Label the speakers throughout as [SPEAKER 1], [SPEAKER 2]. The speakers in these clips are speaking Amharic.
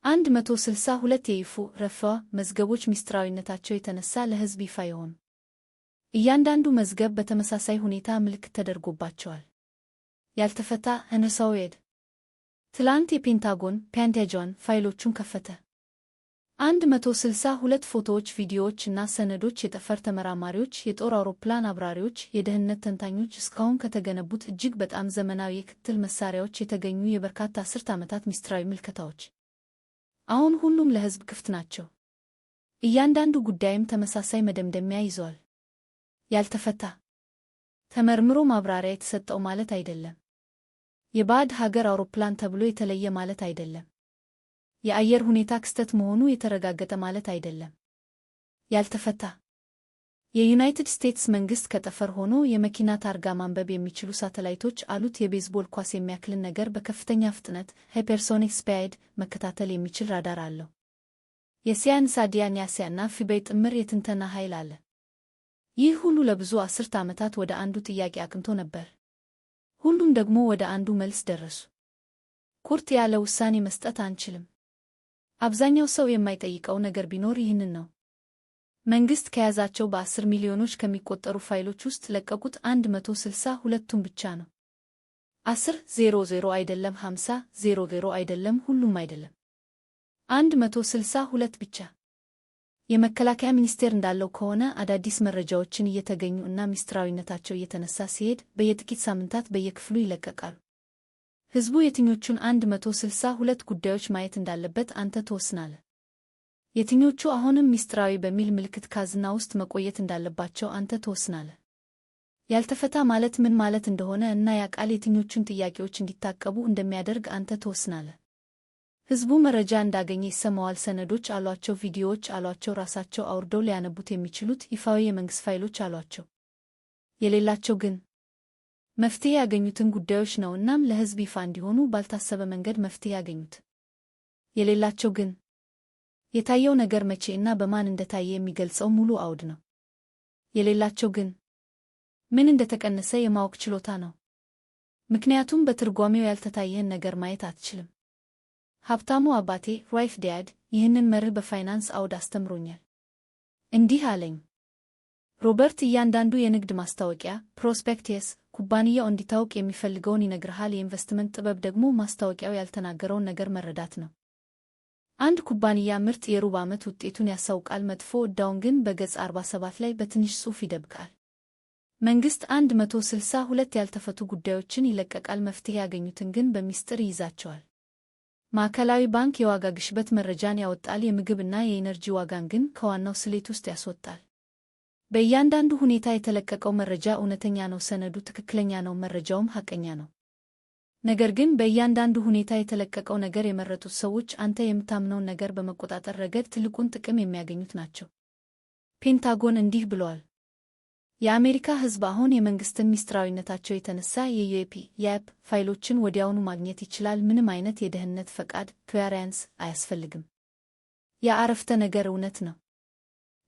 [SPEAKER 1] 162 የይፋ ረፍዋ መዝገቦች ሚስጥራዊነታቸው የተነሳ ለሕዝብ ይፋ ይሆኑ። እያንዳንዱ መዝገብ በተመሳሳይ ሁኔታ ምልክት ተደርጎባቸዋል። ያልተፈታ አንሳውየድ ትላንት የፔንታጎን ፋይሎቹን ከፈተ። 162 ፎቶዎች፣ ቪዲዮዎች እና ሰነዶች የጠፈር ተመራማሪዎች፣ የጦር አውሮፕላን አብራሪዎች፣ የደህንነት ተንታኞች እስካሁን ከተገነቡት እጅግ በጣም ዘመናዊ የክትትል መሳሪያዎች የተገኙ የበርካታ አስርት ዓመታት ሚስጥራዊ ምልከታዎች አሁን ሁሉም ለሕዝብ ክፍት ናቸው። እያንዳንዱ ጉዳይም ተመሳሳይ መደምደሚያ ይዟል። ያልተፈታ ተመርምሮ ማብራሪያ የተሰጠው ማለት አይደለም። የባዕድ ሀገር አውሮፕላን ተብሎ የተለየ ማለት አይደለም። የአየር ሁኔታ ክስተት መሆኑ የተረጋገጠ ማለት አይደለም። ያልተፈታ የዩናይትድ ስቴትስ መንግሥት ከጠፈር ሆኖ የመኪና ታርጋ ማንበብ የሚችሉ ሳተላይቶች አሉት። የቤዝቦል ኳስ የሚያክልን ነገር በከፍተኛ ፍጥነት ሃይፐርሶኒክ ስፒድ መከታተል የሚችል ራዳር አለው። የሲያንሳዲያንያሲያና ፊቤይ ጥምር የትንተና ኃይል አለ። ይህ ሁሉ ለብዙ አስርት ዓመታት ወደ አንዱ ጥያቄ አቅንቶ ነበር። ሁሉም ደግሞ ወደ አንዱ መልስ ደረሱ። ቁርጥ ያለ ውሳኔ መስጠት አንችልም። አብዛኛው ሰው የማይጠይቀው ነገር ቢኖር ይህንን ነው። መንግሥት ከያዛቸው በ10 ሚሊዮኖች ከሚቆጠሩ ፋይሎች ውስጥ ለቀቁት 162ቱን ብቻ ነው። 1000 አይደለም፣ 5000 አይደለም፣ ሁሉም አይደለም፣ 162 ብቻ። የመከላከያ ሚኒስቴር እንዳለው ከሆነ አዳዲስ መረጃዎችን እየተገኙ እና ሚስጥራዊነታቸው እየተነሳ ሲሄድ በየጥቂት ሳምንታት በየክፍሉ ይለቀቃሉ። ሕዝቡ የትኞቹን 162 ጉዳዮች ማየት እንዳለበት አንተ ትወስናለህ። የትኞቹ አሁንም ሚስጥራዊ በሚል ምልክት ካዝና ውስጥ መቆየት እንዳለባቸው አንተ ትወስናለህ። ያልተፈታ ማለት ምን ማለት እንደሆነ እና ያ ቃል የትኞቹን ጥያቄዎች እንዲታቀቡ እንደሚያደርግ አንተ ትወስናለህ። ሕዝቡ መረጃ እንዳገኘ ይሰማዋል። ሰነዶች አሏቸው፣ ቪዲዮዎች አሏቸው፣ ራሳቸው አውርደው ሊያነቡት የሚችሉት ይፋዊ የመንግሥት ፋይሎች አሏቸው። የሌላቸው ግን መፍትሄ ያገኙትን ጉዳዮች ነው። እናም ለሕዝብ ይፋ እንዲሆኑ ባልታሰበ መንገድ መፍትሄ ያገኙት። የሌላቸው ግን የታየው ነገር መቼ እና በማን እንደታየ የሚገልጸው ሙሉ አውድ ነው። የሌላቸው ግን ምን እንደተቀነሰ የማወቅ ችሎታ ነው። ምክንያቱም በትርጓሜው ያልተታየህን ነገር ማየት አትችልም። ሀብታሙ አባቴ ራይፍ ዲያድ ይህንን መርህ በፋይናንስ አውድ አስተምሮኛል። እንዲህ አለኝ። ሮበርት፣ እያንዳንዱ የንግድ ማስታወቂያ ፕሮስፔክተስ ኩባንያው እንዲታወቅ የሚፈልገውን ይነግርሃል። የኢንቨስትመንት ጥበብ ደግሞ ማስታወቂያው ያልተናገረውን ነገር መረዳት ነው። አንድ ኩባንያ ምርጥ የሩብ ዓመት ውጤቱን ያሳውቃል፣ መጥፎ ዕዳውን ግን በገጽ 47 ላይ በትንሽ ጽሑፍ ይደብቃል። መንግሥት 162 ያልተፈቱ ጉዳዮችን ይለቀቃል፣ መፍትሄ ያገኙትን ግን በሚስጥር ይይዛቸዋል። ማዕከላዊ ባንክ የዋጋ ግሽበት መረጃን ያወጣል፣ የምግብና የኢነርጂ ዋጋን ግን ከዋናው ስሌት ውስጥ ያስወጣል። በእያንዳንዱ ሁኔታ የተለቀቀው መረጃ እውነተኛ ነው፣ ሰነዱ ትክክለኛ ነው፣ መረጃውም ሐቀኛ ነው። ነገር ግን በእያንዳንዱ ሁኔታ የተለቀቀው ነገር የመረጡት ሰዎች አንተ የምታምነውን ነገር በመቆጣጠር ረገድ ትልቁን ጥቅም የሚያገኙት ናቸው። ፔንታጎን እንዲህ ብለዋል። የአሜሪካ ሕዝብ አሁን የመንግሥትን ሚስጥራዊነታቸው የተነሳ የዩኤፒ ፋይሎችን ወዲያውኑ ማግኘት ይችላል። ምንም አይነት የደህንነት ፈቃድ ክሊራንስ አያስፈልግም። ያ አረፍተ ነገር እውነት ነው፣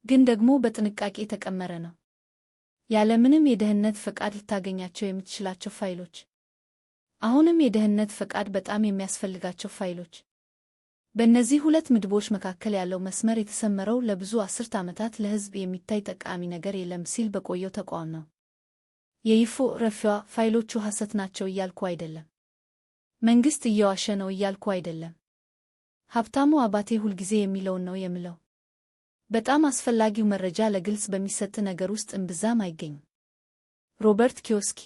[SPEAKER 1] ግን ደግሞ በጥንቃቄ የተቀመረ ነው። ያለምንም የደህንነት ፈቃድ ልታገኛቸው የምትችላቸው ፋይሎች፣ አሁንም የደህንነት ፈቃድ በጣም የሚያስፈልጋቸው ፋይሎች። በእነዚህ ሁለት ምድቦች መካከል ያለው መስመር የተሰመረው ለብዙ አስርት ዓመታት ለሕዝብ የሚታይ ጠቃሚ ነገር የለም ሲል በቆየው ተቋም ነው። የይፋ ረፍዋ ፋይሎቹ ሐሰት ናቸው እያልኩ አይደለም። መንግሥት እየዋሸ ነው እያልኩ አይደለም። ሀብታሙ አባቴ ሁልጊዜ የሚለውን ነው የምለው። በጣም አስፈላጊው መረጃ ለግልጽ በሚሰጥ ነገር ውስጥ እምብዛም አይገኝም። ሮበርት ኪዮሳኪ